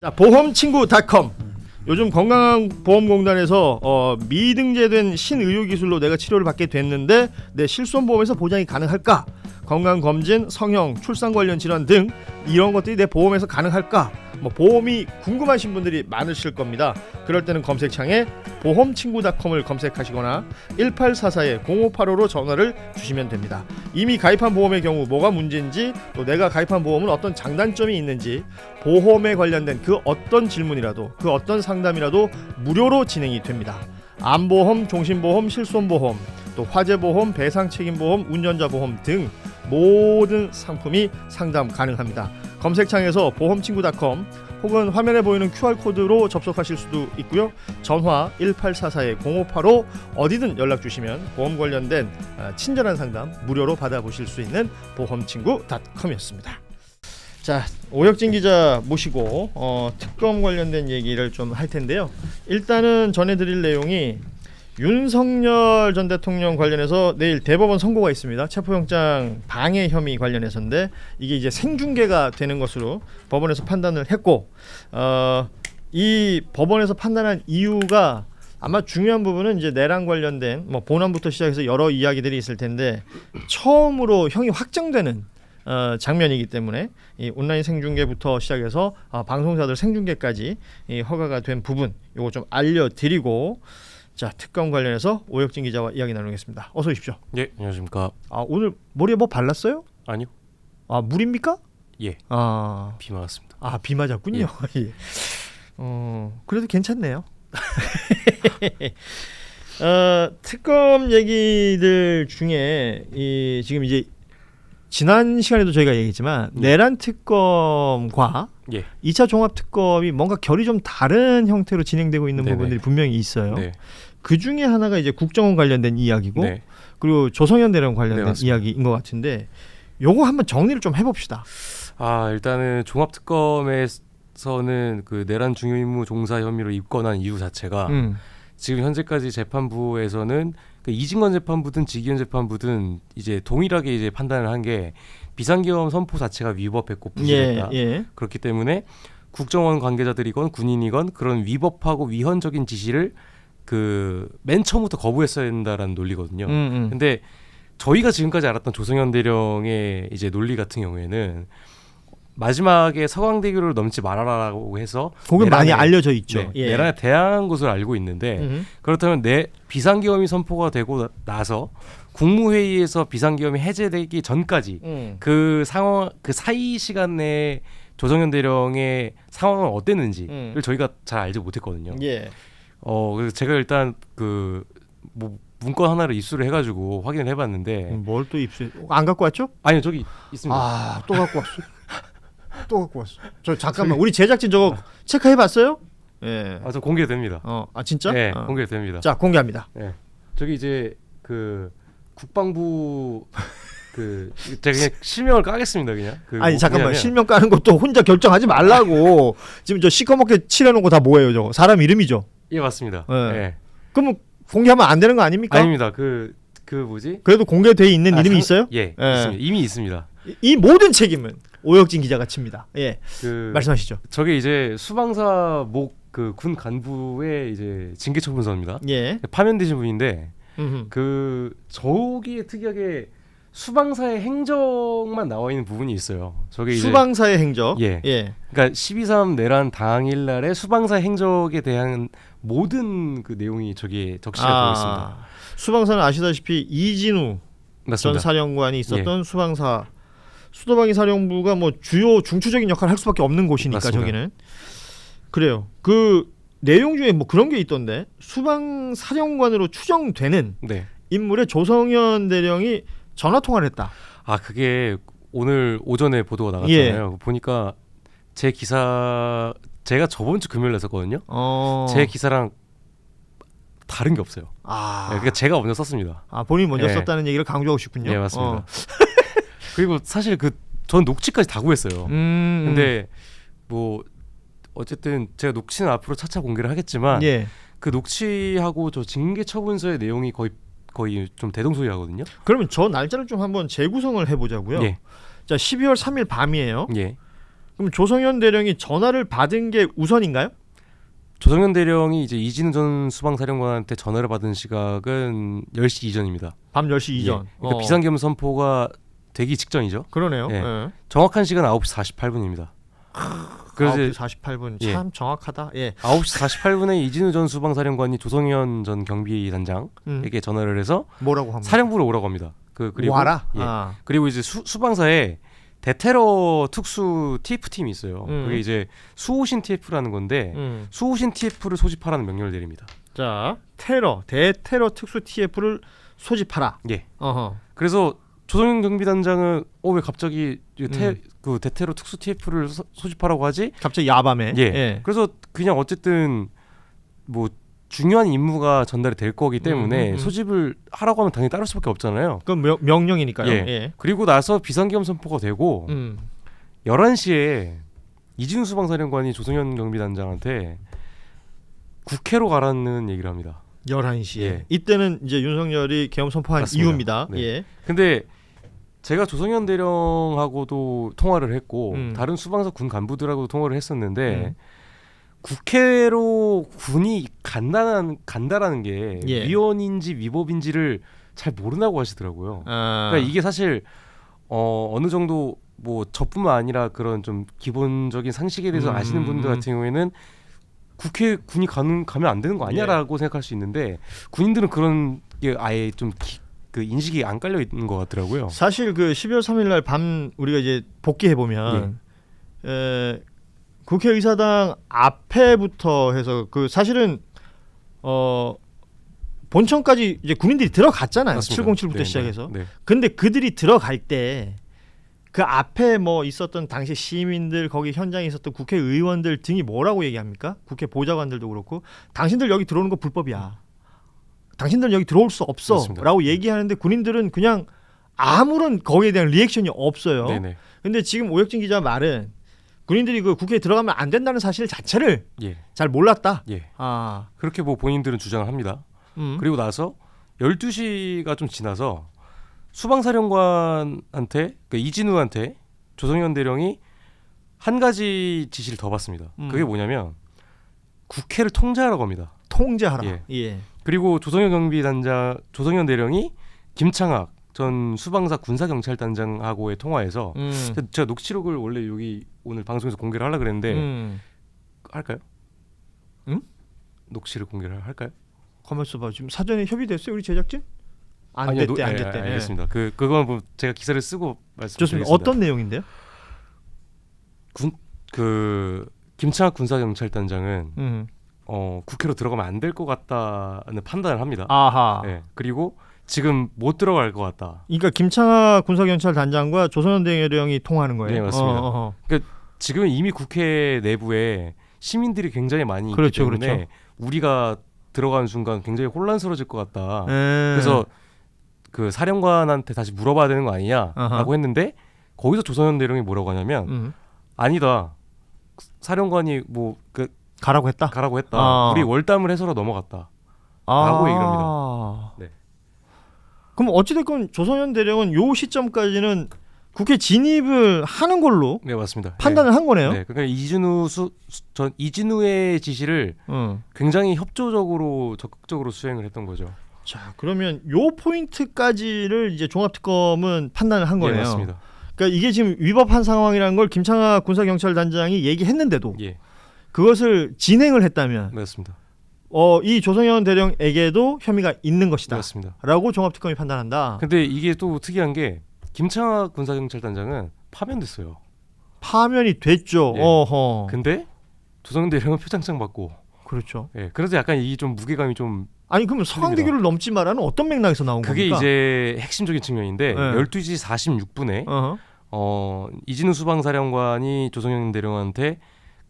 자, 보험친구닷컴. 요즘 건강보험공단에서 미등재된 신의료기술로 내가 치료를 받게 됐는데 내 실손보험에서 보장이 가능할까? 건강검진, 성형, 출산 관련 질환 등 이런 것들이 내 보험에서 가능할까? 보험이 궁금하신 분들이 많으실 겁니다. 그럴 때는 검색창에 보험친구닷컴을 검색하시거나 1844-0585로 전화를 주시면 됩니다. 이미 가입한 보험의 경우 뭐가 문제인지, 또 내가 가입한 보험은 어떤 장단점이 있는지, 보험에 관련된 그 어떤 질문이라도, 그 어떤 상담이라도 무료로 진행이 됩니다. 암보험, 종신보험, 실손보험, 또 화재보험, 배상책임보험, 운전자보험 등 모든 상품이 상담 가능합니다. 검색창에서 보험친구닷컴 혹은 화면에 보이는 QR코드로 접속하실 수도 있고요. 전화 1844-0585 어디든 연락 주시면 보험 관련된 친절한 상담 무료로 받아보실 수 있는 보험친구닷컴이었습니다. 자, 오혁진 기자 모시고 특검 관련된 얘기를 좀 할 텐데요. 일단은 전해드릴 내용이 윤석열 전 대통령 관련해서 내일 대법원 선고가 있습니다. 체포영장 방해 혐의 관련해서인데 이게 이제 생중계가 되는 것으로 법원에서 판단을 했고, 이 법원에서 판단한 이유가 아마 중요한 부분은 이제 내란 관련된 본안부터 시작해서 여러 이야기들이 있을 텐데 처음으로 형이 확정되는 장면이기 때문에 이 온라인 생중계부터 시작해서 방송사들 생중계까지 이 허가가 된 부분 요거 좀 알려드리고, 자, 특검 관련해서 오혁진 기자와 이야기 나누겠습니다. 어서 오십시오. 예, 안녕하십니까. 오늘 머리에 뭐 발랐어요? 아니요. 물입니까? 예. 비 맞았습니다. 비 맞았군요. 예. 그래도 괜찮네요. 특검 얘기들 중에 지금 이제 지난 시간에도 저희가 얘기했지만 내란 특검과 2차 종합 특검이 뭔가 결이 좀 다른 형태로 진행되고 있는 부분들이 분명히 있어요. 네. 그 중에 하나가 이제 국정원 관련된 이야기고, 그리고 조성현 대령 관련된 이야기인 것 같은데 요거 한번 정리를 좀 해봅시다. 일단은 종합 특검에서는 그 내란 중요임무 종사 혐의로 입건한 이유 자체가 지금 현재까지 재판부에서는 그 이진건 재판부든 지기현 재판부든 이제 동일하게 이제 판단을 한 게 비상계엄 선포 자체가 위법했고 부실했다. 그렇기 때문에 국정원 관계자들이건 군인이건 그런 위법하고 위헌적인 지시를 그 맨 처음부터 거부했어야 된다라는 논리거든요. 근데 저희가 지금까지 알았던 조성현 대령의 이제 논리 같은 경우에는 마지막에 서강대교를 넘지 말아라라고 해서 그게 많이 알려져 있죠. 내란에 대항한 것으로 알고 있는데 그렇다면 비상계엄이 선포가 되고 나서 국무회의에서 비상계엄이 해제되기 전까지 그 상황, 그 사이 시간에 조성현 대령의 상황은 어땠는지를 저희가 잘 알지 못했거든요. 그래서 제가 일단 문건 하나를 입수를 해가지고 확인을 해봤는데 뭘 또 입수? 안 갖고 왔죠? 아니요, 저기 있습니다. 또 갖고 왔어. 또 갖고 왔어. 저 잠깐만, 우리 제작진 저거 체크해봤어요? 저 공개됩니다. 진짜? 네, 공개됩니다. 자, 공개합니다. 저기 이제 그 국방부 제가 그냥 실명을 까겠습니다, 그냥. 잠깐만, 실명 까는 것도 혼자 결정하지 말라고. 지금 저 시커멓게 칠해놓은 거 다 뭐예요, 저거? 사람 이름이죠? 예, 맞습니다. 그럼 공개하면 안 되는 거 아닙니까? 아닙니다. 그 뭐지? 그래도 공개돼 있는 이름이 있어요? 있습니다. 이미 있습니다. 이 모든 책임은 오혁진 기자가 칩니다. 말씀하시죠. 저게 이제 수방사 군 간부의 이제 징계 처분서입니다. 파면되신 분인데 저기에 특이하게 수방사의 행적만 나와 있는 부분이 있어요. 저게 이제 수방사의 행적. 그러니까 12.3 내란 당일날의 수방사의 행적에 대한 모든 그 내용이 저기에 적시가 되어 있습니다. 수방사는 아시다시피 이진우 전 사령관이 있었던 수방사, 수도방위 사령부가 주요 중추적인 역할을 할 수밖에 없는 곳이니까. 맞습니다. 저기는 그래요. 그 내용 중에 그런 게 있던데, 수방 사령관으로 추정되는 인물의 조성현 대령이 전화 통화를 했다. 그게 오늘 오전에 보도가 나갔잖아요. 보니까 제 기사, 제가 저번 주 금요일에 썼거든요. 제 기사랑 다른 게 없어요. 그러니까 제가 먼저 썼습니다. 본인이 먼저 썼다는 얘기를 강조하고 싶군요. 네, 맞습니다. 그리고 사실 전 녹취까지 다 구했어요. 근데 어쨌든 제가 녹취는 앞으로 차차 공개를 하겠지만 그 녹취하고 저 징계 처분서의 내용이 거의 좀 대동소이하거든요. 그러면 저 날짜를 좀 한번 재구성을 해보자고요. 자, 12월 3일 밤이에요. 그럼 조성현 대령이 전화를 받은 게 우선인가요? 조성현 대령이 이제 이진우 전 수방사령관한테 전화를 받은 시각은 10시 이전입니다. 밤 10시 이전. 그러니까 비상계엄 선포가 되기 직전이죠. 그러네요. 예. 예. 정확한 시간은 9시 48분입니다. 그래서 9시 48분 예. 참 정확하다. 예. 9시 48분에 이진우 전 수방사령관이 조성현 전 경비단장에게 전화를 해서 뭐라고 합니까? 사령부로 오라고 합니다. 그리고 와라. 예. 아. 그리고 이제 수방사에 대테러 특수 TF 팀이 있어요. 그게 이제 수호신 TF라는 건데 수호신 TF를 소집하라는 명령을 내립니다. 자, 대테러 특수 TF를 소집하라. 예. 어허. 그래서 조성현 경비단장은 왜 갑자기 그 대테러 특수 TF를 소집하라고 하지? 갑자기 야밤에. 예. 예. 그래서 그냥 어쨌든 뭐 중요한 임무가 전달이 될 거기 때문에 소집을 하라고 하면 당연히 따를 수밖에 없잖아요. 그건 명령이니까요. 예. 예. 그리고 나서 비상계엄 선포가 되고 11시에 이진우 수방사령관이 조성현 경비단장한테 국회로 가라는 얘기를 합니다. 11시에. 예. 이때는 이제 윤석열이 계엄 선포한 맞습니다. 이유입니다. 네. 예. 근데 제가 조성현 대령하고도 통화를 했고 다른 수방사 군 간부들하고도 통화를 했었는데 국회로 군이 간다라는 게 예. 위헌인지 위법인지를 잘 모른다고 하시더라고요. 그러니까 이게 사실 어느 정도 뭐 저뿐만 아니라 그런 좀 기본적인 상식에 대해서 아시는 분들 같은 경우에는 국회 군이 가면 안 되는 거 아니야라고 생각할 수 있는데 군인들은 그런 게 아예 좀 그 인식이 안 깔려 있는 것 같더라고요. 사실 그 12월 3일 날 밤 우리가 이제 복귀해 보면 국회의사당 앞에부터 해서 그 사실은 본청까지 이제 군인들이 들어갔잖아요. 맞습니다. 707부터 네, 시작해서. 네. 근데 그들이 들어갈 때 그 앞에 뭐 있었던 당시 시민들 거기 현장에 있었던 국회의원들 등이 뭐라고 얘기합니까? 국회 보좌관들도 그렇고 당신들 여기 들어오는 거 불법이야. 당신들 여기 들어올 수 없어. 맞습니다. 라고 얘기하는데 군인들은 그냥 아무런 거기에 대한 리액션이 없어요. 네네. 근데 지금 오혁진 기자 말은 군인들이 그 국회에 들어가면 안 된다는 사실 자체를 예. 잘 몰랐다. 예. 아. 그렇게 뭐 본인들은 주장을 합니다. 그리고 나서 12시가 좀 지나서 수방사령관한테 그러니까 이진우한테 조성현 대령이 한 가지 지시를 더 받습니다. 그게 뭐냐면 국회를 통제하라고 합니다. 통제하라. 예. 예. 그리고 조성현 대령이 김창학 전 수방사 군사경찰단장하고의 통화에서 제가 녹취록을 원래 여기 오늘 방송에서 공개를 하려고 그랬는데 할까요? 응? 녹취를 공개를 할까요? 가만 있어봐. 지금 사전에 협의됐어요, 우리 제작진? 안 됐대. 알겠습니다. 그건 뭐 제가 기사를 쓰고 말씀드리겠습니다. 좋습니다. 어떤 내용인데요? 김창학 군사경찰단장은 국회로 들어가면 안 될 것 같다는 판단을 합니다. 아하. 네, 그리고 지금 못 들어갈 것 같다. 그러니까 김창학 군사경찰단장과 조성현 대령이 통화하는 거예요. 네, 맞습니다. 그러니까 지금 이미 국회 내부에 시민들이 굉장히 많이 있기 때문에 그렇죠. 우리가 들어가는 순간 굉장히 혼란스러워질 것 같다. 네. 그래서 그 사령관한테 다시 물어봐야 되는 거 아니냐라고 했는데 거기서 조성현 대령이 뭐라고 하냐면 아니다. 사령관이 뭐 가라고 했다. 우리 월담을 해서라 넘어갔다. 라고 얘기를 합니다. 네. 그럼 어찌됐건 조성현 대령은 요 시점까지는 국회 진입을 하는 걸로 네, 맞습니다. 판단을 한 거네요. 네, 그러니까 이진우의 지시를 굉장히 협조적으로 적극적으로 수행을 했던 거죠. 자, 그러면 요 포인트까지를 이제 종합특검은 판단을 한 거네요. 네, 맞습니다. 그러니까 이게 지금 위법한 상황이라는 걸 김창학 군사경찰단장이 얘기했는데도 그것을 진행을 했다면 맞습니다. 이 조성현 대령에게도 혐의가 있는 것이다. 맞습니다. 라고 종합특검이 판단한다. 근데 이게 또 특이한 게 김창학 군사경찰단장은 파면됐어요. 파면이 됐죠. 예. 어허. 근데 조성현 대령은 표창장 받고. 그렇죠. 예. 그래서 약간 이 좀 무게감이 좀 아니 그러면 서강대교를 넘지 마라는 어떤 맥락에서 나온 그게 겁니까? 이제 핵심적인 측면인데 12시 46분에 이진우 수방사령관이 조성현 대령한테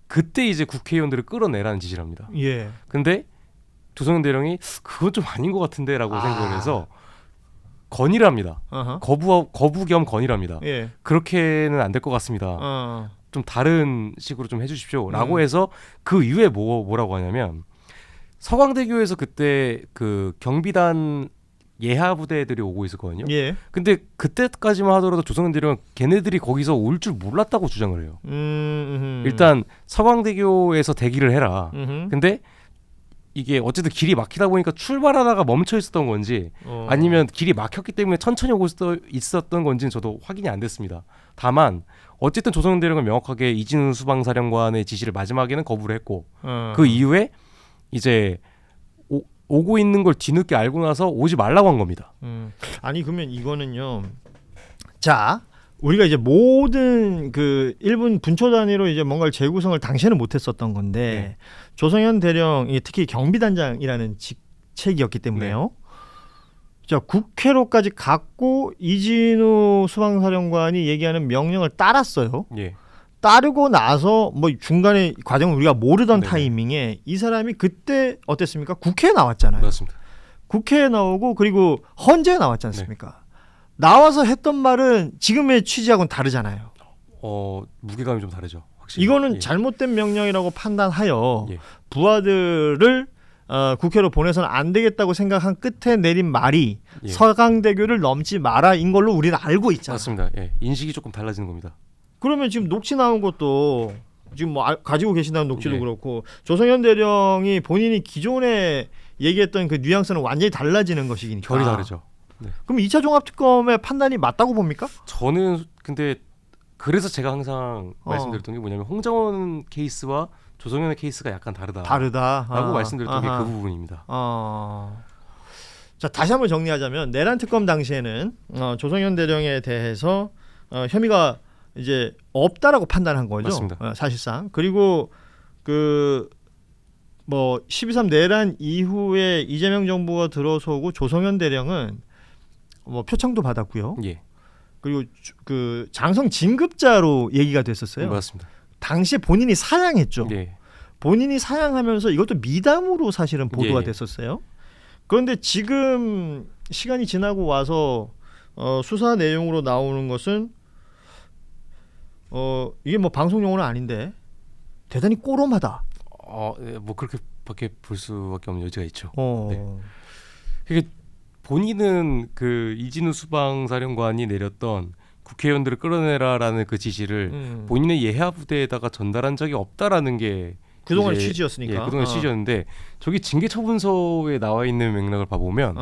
그때 이제 국회의원들을 끌어내라는 지시를 합니다. 예. 근데 조성현 대령이 그건 좀 아닌 것 같은데라고 생각을 해서 건의를 합니다. 거부 겸 건의를 합니다. 예. 그렇게는 안 될 것 같습니다. 좀 다른 식으로 좀 해주십시오라고 해서 그 이후에 뭐라고 하냐면 서강대교에서 그때 그 경비단 예하 부대들이 오고 있었거든요. 예. 근데 그때까지만 하더라도 조선현 대령은 걔네들이 거기서 올 줄 몰랐다고 주장을 해요. 일단 서강대교에서 대기를 해라. 근데 이게 어쨌든 길이 막히다 보니까 출발하다가 멈춰 있었던 건지 아니면 길이 막혔기 때문에 천천히 오고 있었던 건지는 저도 확인이 안 됐습니다. 다만 어쨌든 조선현 대령은 명확하게 이진우 수방사령관의 지시를 마지막에는 거부를 했고 그 이후에 이제 오고 있는 걸 뒤늦게 알고 나서 오지 말라고 한 겁니다. 아니 그러면 이거는요. 자, 우리가 이제 모든 그 일본 분초 단위로 이제 뭔가를 재구성을 당시에는 못했었던 건데 네. 조성현 대령이 특히 경비단장이라는 직책이었기 때문에요. 자, 국회로까지 갔고 이진우 수방사령관이 얘기하는 명령을 따랐어요. 예. 따르고 나서 뭐 중간에 과정을 우리가 모르던 네네. 타이밍에 이 사람이 그때 어땠습니까? 국회에 나왔잖아요. 맞습니다. 국회에 나오고 그리고 헌재에 나왔지 않습니까? 나와서 했던 말은 지금의 취지하고는 다르잖아요. 무게감이 좀 다르죠. 확실히. 이거는 예. 잘못된 명령이라고 판단하여 예. 부하들을 국회로 보내서는 안 되겠다고 생각한 끝에 내린 말이 예. 서강대교를 넘지 마라인 걸로 우리는 알고 있잖아요. 맞습니다. 예. 인식이 조금 달라지는 겁니다. 그러면 지금 녹취 나온 것도 지금 뭐 가지고 계신다는 녹취도 예. 그렇고 조성현 대령이 본인이 기존에 얘기했던 그 뉘앙스는 완전히 달라지는 것이니까. 결이 다르죠. 네. 그럼 2차 종합특검의 판단이 맞다고 봅니까? 저는 근데 그래서 제가 항상 말씀드렸던 게 뭐냐면 홍정원 케이스와 조성현의 케이스가 약간 다르다라고 말씀드렸던 게 그 부분입니다. 자, 다시 한번 정리하자면 내란 특검 당시에는 조성현 대령에 대해서 혐의가 이제 없다라고 판단한 거죠. 맞습니다. 사실상. 그리고 그 뭐 12.3 내란 이후에 이재명 정부가 들어서고 조성현 대령은 뭐 표창도 받았고요. 예. 그리고 그 장성 진급자로 얘기가 됐었어요. 맞습니다. 당시에 본인이 사양했죠. 예. 본인이 사양하면서 이것도 미담으로 사실은 보도가 예. 됐었어요. 그런데 지금 시간이 지나고 와서 수사 내용으로 나오는 것은 이게 뭐 방송 용어는 아닌데 대단히 꼬롬하다. 뭐 그렇게밖에 볼 수밖에 없는 여지가 있죠. 네. 이게 본인은 그 이진우 수방사령관이 내렸던 국회의원들을 끌어내라라는 그 지시를 본인의 예하 부대에다가 전달한 적이 없다라는 게 그동안의 이제, 취지였으니까. 예, 그동안 취지였는데 저기 징계처분서에 나와 있는 맥락을 봐보면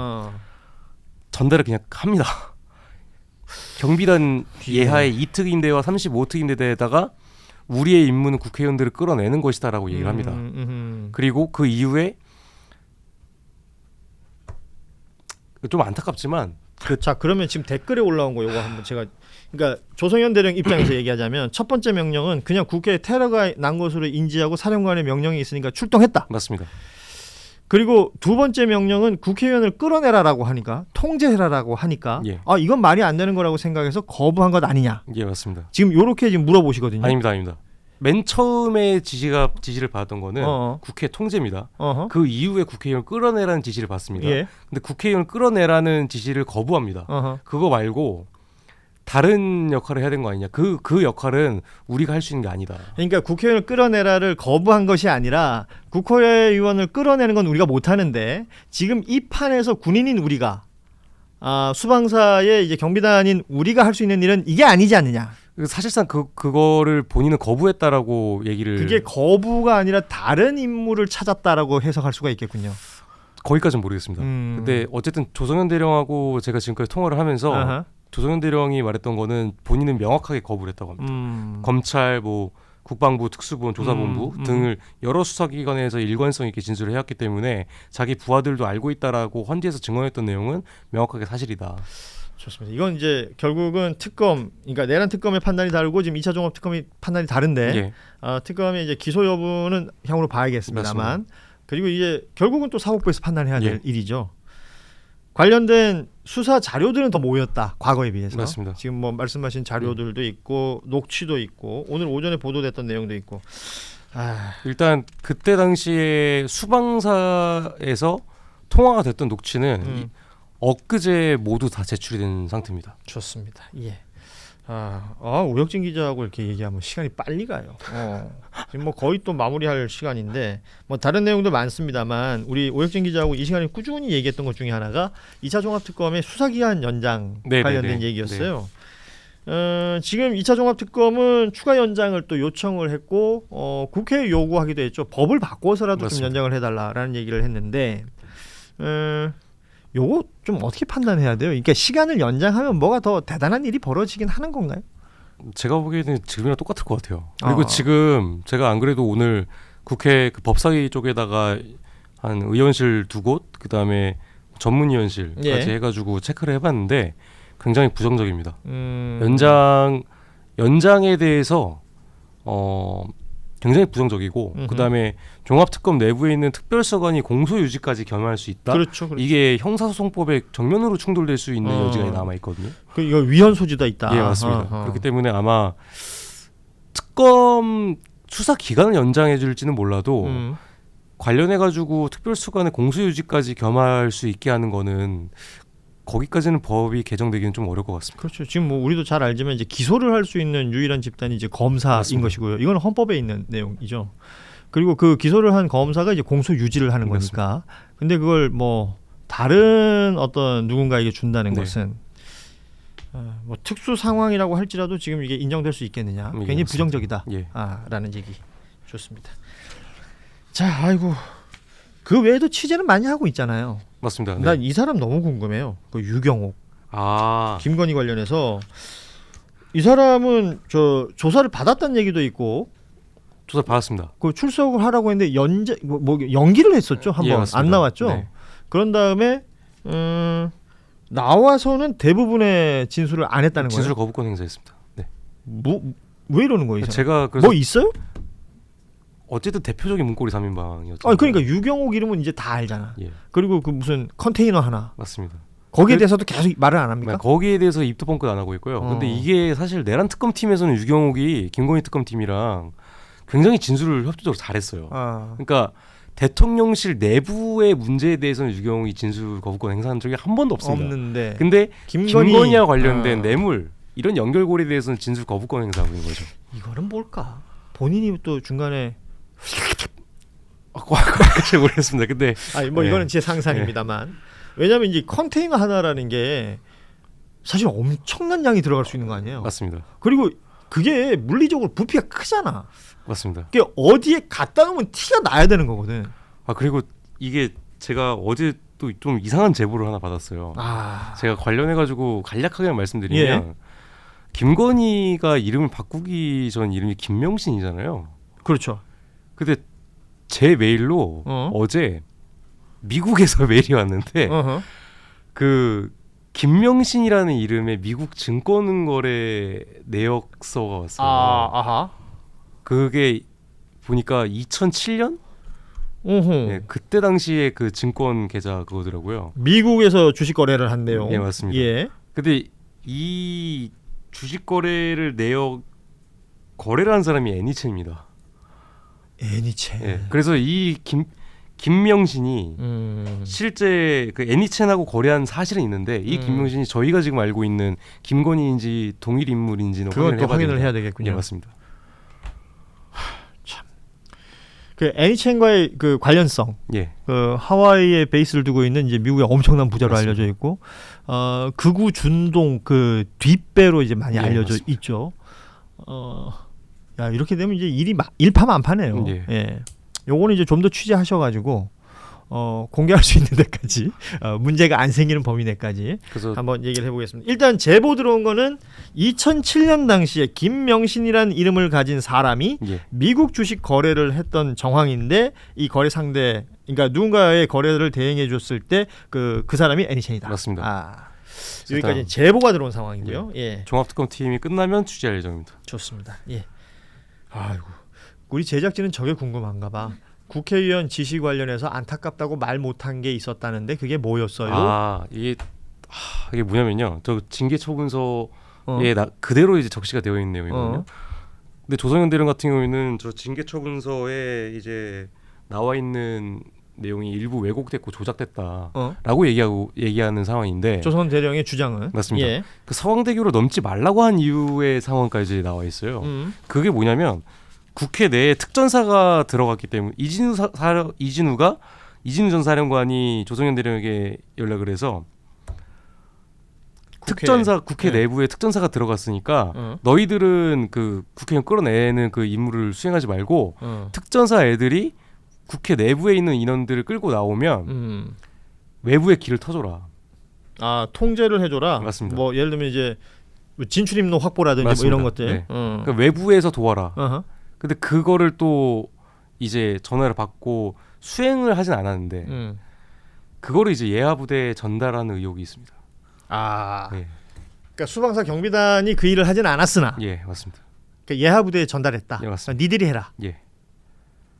전달을 그냥 합니다. 경비단 예하의 2특임대와 35특임대에다가 우리의 임무는 국회의원들을 끌어내는 것이다라고 얘기를 합니다. 그리고 그 이후에 좀 안타깝지만 자, 그러면 지금 댓글에 올라온 거 요거 한번 제가 그러니까 조성현 대령 입장에서 얘기하자면 첫 번째 명령은 그냥 국회에 테러가 난 것으로 인지하고 사령관의 명령이 있으니까 출동했다. 맞습니다. 그리고 두 번째 명령은 국회의원을 끌어내라라고 하니까 통제해라라고 하니까 예. 이건 말이 안 되는 거라고 생각해서 거부한 것 아니냐. 예, 맞습니다. 지금 요렇게 지금 물어보시거든요. 아닙니다. 맨 처음에 지시를 받았던 거는 국회 통제입니다. 그 이후에 국회의원 끌어내라는 지시를 받습니다. 예. 근데 국회의원 끌어내라는 지시를 거부합니다. 그거 말고 다른 역할을 해야 되는 거 아니냐. 그 역할은 우리가 할 수 있는 게 아니다. 그러니까 국회의원을 끌어내라를 거부한 것이 아니라 국회의원을 끌어내는 건 우리가 못 하는데 지금 이 판에서 군인인 우리가 수방사의 이제 경비단인 우리가 할 수 있는 일은 이게 아니지 않느냐. 사실상 그거를 본인은 거부했다라고 얘기를 그게 거부가 아니라 다른 임무를 찾았다라고 해석할 수가 있겠군요. 거기까지는 모르겠습니다. 근데 어쨌든 조성현 대령하고 제가 지금까지 통화를 하면서 조성현 대령이 말했던 거는 본인은 명확하게 거부를 했다고 합니다. 검찰, 뭐 국방부, 특수본, 조사본부 등을 여러 수사기관에서 일관성 있게 진술을 해왔기 때문에 자기 부하들도 알고 있다라고 헌재에서 증언했던 내용은 명확하게 사실이다. 좋습니다. 이건 이제 결국은 특검, 그러니까 내란 특검의 판단이 다르고 지금 2차 종합 특검의 판단이 다른데 예. 특검의 이제 기소 여부는 향후로 봐야겠습니다만 맞습니다. 그리고 이제 결국은 또 사법부에서 판단해야 될 일이죠. 관련된 수사 자료들은 더 모였다. 과거에 비해서. 맞습니다. 지금 뭐 말씀하신 자료들도 있고 녹취도 있고 오늘 오전에 보도됐던 내용도 있고. 일단 그때 당시에 수방사에서 통화가 됐던 녹취는 엊그제 모두 다 제출이 된 상태입니다. 좋습니다. 예. 우혁진 기자하고 이렇게 얘기하면 시간이 빨리 가요. 지금 뭐 거의 또 마무리할 시간인데 뭐 다른 내용도 많습니다만 우리 오혁진 기자하고 이 시간에 꾸준히 얘기했던 것 중에 하나가 2차 종합특검의 수사기한 연장 관련된 얘기였어요. 지금 2차 종합특검은 추가 연장을 또 요청을 했고 국회에 요구하기도 했죠. 법을 바꿔서라도 맞습니다. 좀 연장을 해달라라는 얘기를 했는데 요거 좀 어떻게 판단해야 돼요? 그러니까 시간을 연장하면 뭐가 더 대단한 일이 벌어지긴 하는 건가요? 제가 보기에는 지금이랑 똑같을 것 같아요. 그리고 지금 제가 안 그래도 오늘 국회 그 법사위 쪽에다가 한 의원실 2곳 그다음에 전문위원실까지 해가지고 체크를 해봤는데 굉장히 부정적입니다. 연장에 대해서 굉장히 부정적이고 그다음에 종합특검 내부에 있는 특별서관이 공소유지까지 겸할 수 있다. 그렇죠. 이게 형사소송법에 정면으로 충돌될 수 있는 여지가 남아 있거든요. 이거 위헌 소지가 있다. 예, 맞습니다. 그렇기 때문에 아마 특검 수사 기간을 연장해 줄지는 몰라도 관련해 가지고 특별수관의 공소유지까지 겸할 수 있게 하는 거는 거기까지는 법이 개정되기는 좀 어려울 것 같습니다. 그렇죠. 지금 뭐 우리도 잘 알지만 이제 기소를 할 수 있는 유일한 집단이 이제 검사인 맞습니다. 것이고요. 이건 헌법에 있는 내용이죠. 그리고 그 기소를 한 검사가 이제 공소 유지를 하는 맞습니다. 거니까. 근데 그걸 뭐 다른 어떤 누군가에게 준다는 것은 뭐 특수 상황이라고 할지라도 지금 이게 인정될 수 있겠느냐? 예, 굉장히 맞습니다. 부정적이다. 예. 라는 얘기. 좋습니다. 자, 아이고 그 외에도 취재는 많이 하고 있잖아요. 맞습니다. 네. 난 이 사람 너무 궁금해요. 그 유경옥, 김건희 관련해서 이 사람은 저 조사를 받았다는 얘기도 있고, 조사 받았습니다. 그 출석을 하라고 했는데 연기를 했었죠. 한번 맞습니다. 안 나왔죠. 네. 그런 다음에 나와서는 대부분의 진술을 안 했다는 진술 거예요. 거부권 행사했습니다. 네. 왜 이러는 거예요? 이 사람? 제가 그래서 뭐 있어요? 어쨌든 대표적인 문고리 3인방이었죠. 그러니까 유경옥 이름은 이제 다 알잖아. 예. 그리고 그 무슨 컨테이너 하나 맞습니다. 거기에 대해서도 계속 말을 안 합니까? 거기에 대해서 입도 뻥끗 안 하고 있고요. 근데 이게 사실 내란 특검팀에서는 유경옥이 김건희 특검팀이랑 굉장히 진술을 협조적으로 잘했어요. 그러니까 대통령실 내부의 문제에 대해서는 유경옥이 진술 거부권 행사한 적이 한 번도 없습니다. 없는데. 근데 김건희와 관련된 뇌물 이런 연결고리에 대해서는 진술 거부권 행사하고 있는 거죠. 이거는 뭘까? 본인이 또 중간에 잘 모르겠습니다. 근데 이거는 제 상상입니다만 왜냐하면 이제 컨테이너 하나라는 게 사실 엄청난 양이 들어갈 수 있는 거 아니에요? 맞습니다. 그리고 그게 물리적으로 부피가 크잖아. 맞습니다. 그게 어디에 갖다 놓으면 티가 나야 되는 거거든. 그리고 이게 제가 어제 또 좀 이상한 제보를 하나 받았어요. 제가 관련해가지고 간략하게 말씀드리면 김건희가 이름을 바꾸기 전 이름이 김명신이잖아요. 그렇죠. 근데 제 메일로 어제 미국에서 메일이 왔는데 그 김명신이라는 이름의 미국 증권거래 내역서가 왔어요. 그게 보니까 2007년? 네, 그때 당시에 그 증권 계좌 그거더라고요. 미국에서 주식 거래를 한 내용. 예, 맞습니다. 근데 이 주식 거래를 거래를 한 사람이 애니첸입니다. 애니첸. 예, 그래서 이 김명신이 실제 그 애니첸하고 거래한 사실은 있는데 이 김명신이 저희가 지금 알고 있는 김건희인지 동일 인물인지는 확인을 해야 되겠군요. 예, 맞습니다. 참. 그 애니첸과의 그 관련성. 그 하와이에 베이스를 두고 있는 이제 미국의 엄청난 부자로 맞습니다. 알려져 있고, 극우 준동 그 뒷배로 이제 많이 알려져 맞습니다. 있죠. 야, 이렇게 되면 이제 일파만파네요. 예. 요거는 이제 좀 더 취재하셔가지고 공개할 수 있는 데까지 문제가 안 생기는 범위 내까지 한번 얘기를 해보겠습니다. 일단 제보 들어온 거는 2007년 당시에 김명신이라는 이름을 가진 사람이 미국 주식 거래를 했던 정황인데 이 거래 상대, 그러니까 누군가의 거래를 대행해 줬을 때 그 사람이 애니첸이다. 맞습니다. 여기까지 제보가 들어온 상황이고요. 종합특검 팀이 끝나면 취재할 예정입니다. 좋습니다. 아이고, 우리 제작진은 저게 궁금한가 봐. 국회의원 지시 관련해서 안타깝다고 말 못한 게 있었다는데 그게 뭐였어요? 이게 뭐냐면요. 저 징계처분서에 그대로 이제 적시가 되어 있는 내용이거든요. 근데 조성현 대령 같은 경우에는 저 징계처분서에 이제 나와 있는 내용이 일부 왜곡됐고 조작됐다라고 어? 얘기하는 상황인데 조선 대령의 주장은 맞습니다. 예. 그 서강대교를 넘지 말라고 한 이유의 상황까지 나와 있어요. 그게 뭐냐면 국회 내에 특전사가 들어갔기 때문에 이진우 전 사령관이 조성현 대령에게 연락을 해서 국회 내부에 특전사가 들어갔으니까 너희들은 그 국회의원 끌어내는 그 임무를 수행하지 말고 특전사 애들이 국회 내부에 있는 인원들을 끌고 나오면 외부의 길을 터줘라. 아, 통제를 해줘라. 맞습니다. 뭐 예를 들면 이제 진출입로 확보라든지 뭐 맞습니다. 이런 것들. 네. 그러니까 외부에서 도와라. 어허. 근데 그거를 또 이제 전화를 받고 수행을 하진 않았는데 그거를 이제 예하부대에 전달하는 의혹이 있습니다. 아, 예. 그러니까 수방사 경비단이 그 일을 하진 않았으나 예, 맞습니다. 그러니까 예하부대에 전달했다. 예, 맞습니다. 니들이 해라. 예,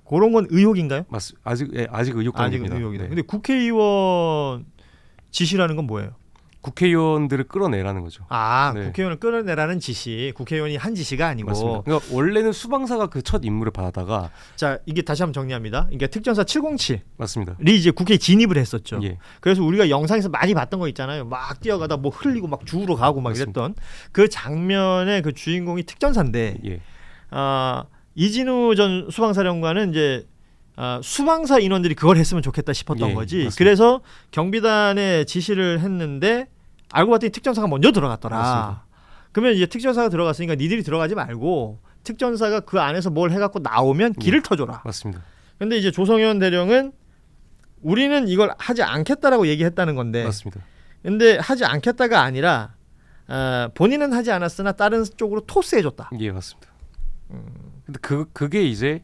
그런 건 의혹인가요? 아직 의혹 아직 단계입니다. 의혹이다. 네. 근데 국회의원 지시라는 건 뭐예요? 국회의원들을 끌어내라는 거죠. 아, 네. 국회의원을 끌어내라는 지시. 국회의원이 한 지시가 아니고. 맞습니다. 그러니까 원래는 수방사가 그 첫 임무를 받아다가 자, 이게 다시 한번 정리합니다. 그러니까 특전사 707이 맞습니다. 이제 국회에 진입을 했었죠. 예, 그래서 우리가 영상에서 많이 봤던 거 있잖아요. 막 뛰어가다 뭐 흘리고 막 죽으러 가고 막 맞습니다. 이랬던 그 장면의 그 주인공이 특전사인데 예, 이진우 전 수방사령관은 이제 수방사 인원들이 그걸 했으면 좋겠다 싶었던 예, 거지. 맞습니다. 그래서 경비단에 지시를 했는데 알고 봤더니 특전사가 먼저 들어갔더라. 맞습니다. 그러면 이제 특전사가 들어갔으니까 니들이 들어가지 말고 특전사가 그 안에서 뭘 해갖고 나오면 길을 터줘라. 맞습니다. 근데 이제 조성현 대령은 우리는 이걸 하지 않겠다라고 얘기했다는 건데, 맞습니다. 근데 하지 않겠다가 아니라 본인은 하지 않았으나 다른 쪽으로 토스해줬다. 예, 맞습니다. 근데 그게 이제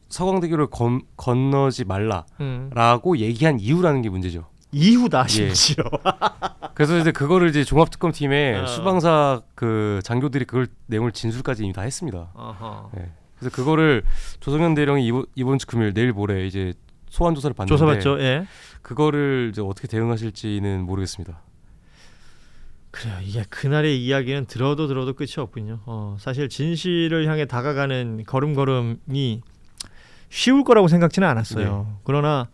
서강대교를 건너지 말라라고 얘기한 이유라는 게 문제죠. 이후다 심지어. 그래서 이제 그거를 이제 종합특검팀에 어. 수방사 그 장교들이 그걸 내용을 진술까지 이미 다 했습니다. 어허. 네. 그래서 그거를 조성현 대령이 이번 주 금요일 내일 모레 이제 소환 조사를 받는데 조사받죠. 예. 그거를 이제 어떻게 대응하실지는 모르겠습니다. 그래요. 이게 그날의 이야기는 들어도 끝이 없군요. 사실 진실을 향해 다가가는 걸음걸음이 쉬울 거라고 생각지는 않았어요. 네. 그러나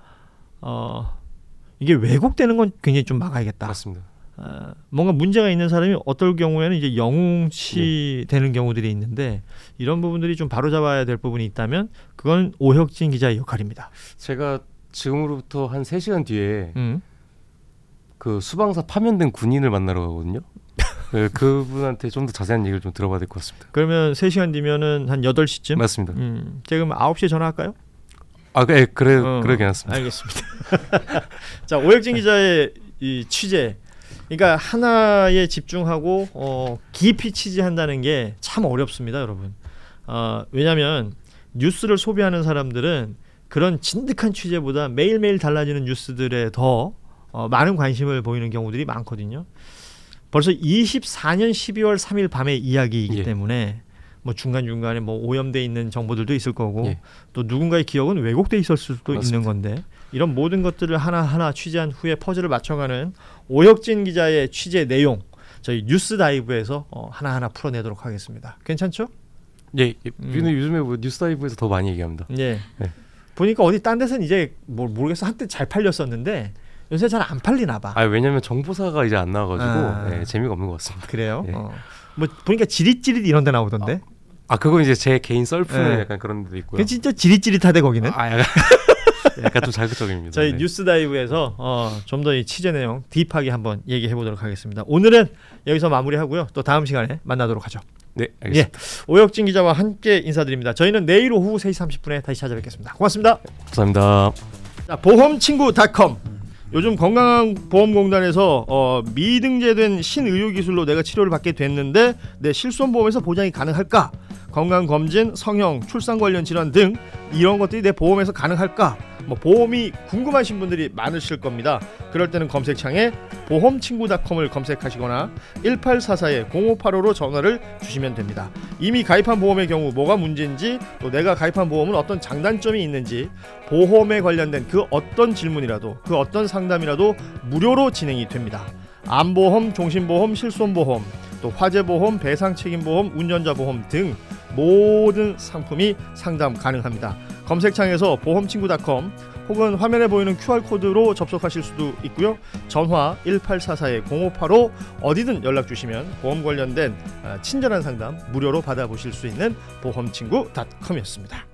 이게 왜곡되는 건 굉장히 좀 막아야겠다. 맞습니다. 뭔가 문제가 있는 사람이 어떨 경우에는 이제 영웅시 되는 경우들이 있는데 이런 부분들이 좀 바로잡아야 될 부분이 있다면 그건 오혁진 기자의 역할입니다. 제가 지금으로부터 한 3시간 뒤에 음. 그 수방사 파면된 군인을 만나러 가거든요. 네, 그분한테 좀 더 자세한 얘기를 좀 들어봐야 될 것 같습니다. 그러면 3시간 뒤면은 한 8시쯤? 맞습니다. 제가 그럼 9시에 전화할까요? 그러긴 했습니다. 알겠습니다. 자, 오혁진 기자의 이 취재, 그러니까 하나에 집중하고 깊이 취재한다는 게 참 어렵습니다, 여러분. 왜냐하면 뉴스를 소비하는 사람들은 그런 진득한 취재보다 매일매일 달라지는 뉴스들에 더 많은 관심을 보이는 경우들이 많거든요. 벌써 24년 12월 3일 밤의 이야기이기 예. 때문에 뭐 중간중간에 뭐 오염돼 있는 정보들도 있을 거고 예. 또 누군가의 기억은 왜곡돼 있을 수도 맞습니다. 있는 건데 이런 모든 것들을 하나하나 취재한 후에 퍼즐을 맞춰가는 오혁진 기자의 취재 내용 저희 뉴스 다이브에서 하나하나 풀어내도록 하겠습니다. 괜찮죠? 예, 우리는 요즘에 뭐 뉴스다이브에서 더 많이 얘기합니다. 예. 네. 보니까 어디 딴 데서는 이제 뭐 모르겠어 한때 잘 팔렸었는데 요새 잘 안 팔리나 봐. 왜냐면 정보사가 이제 안 나와가지고 네, 재미가 없는 것 같습니다. 그래요? 예. 뭐 보니까 지릿지릿 이런 데 나오던데. 그건 이제 제 개인 썰프는 네. 약간 그런 데도 있고요. 그 진짜 지릿지릿하대 거기는. 약간 좀 자극적입니다. 저희 네. 뉴스 다이브에서 좀 더 이 취재 내용 딥하게 한번 얘기해 보도록 하겠습니다. 오늘은 여기서 마무리하고요. 또 다음 시간에 만나도록 하죠. 네, 알겠습니다. 오혁진 기자와 함께 인사드립니다. 저희는 내일 오후 3시 30분에 다시 찾아뵙겠습니다. 고맙습니다. 감사합니다. 자, 보험친구.com 요즘 건강보험공단에서 미등재된 신의료기술로 내가 치료를 받게 됐는데 내 실손보험에서 보장이 가능할까? 건강검진, 성형, 출산 관련 질환 등 이런 것들이 내 보험에서 가능할까? 뭐 보험이 궁금하신 분들이 많으실 겁니다. 그럴 때는 검색창에 보험친구.com을 검색하시거나 1844-0585로 전화를 주시면 됩니다. 이미 가입한 보험의 경우 뭐가 문제인지 또 내가 가입한 보험은 어떤 장단점이 있는지 보험에 관련된 그 어떤 질문이라도 그 어떤 상담이라도 무료로 진행이 됩니다. 암보험, 종신보험, 실손보험, 또 화재보험, 배상책임보험, 운전자보험 등 모든 상품이 상담 가능합니다. 검색창에서 보험친구.com 혹은 화면에 보이는 QR코드로 접속하실 수도 있고요. 전화 1844-0585 어디든 연락 주시면 보험 관련된 친절한 상담 무료로 받아보실 수 있는 보험친구.com이었습니다.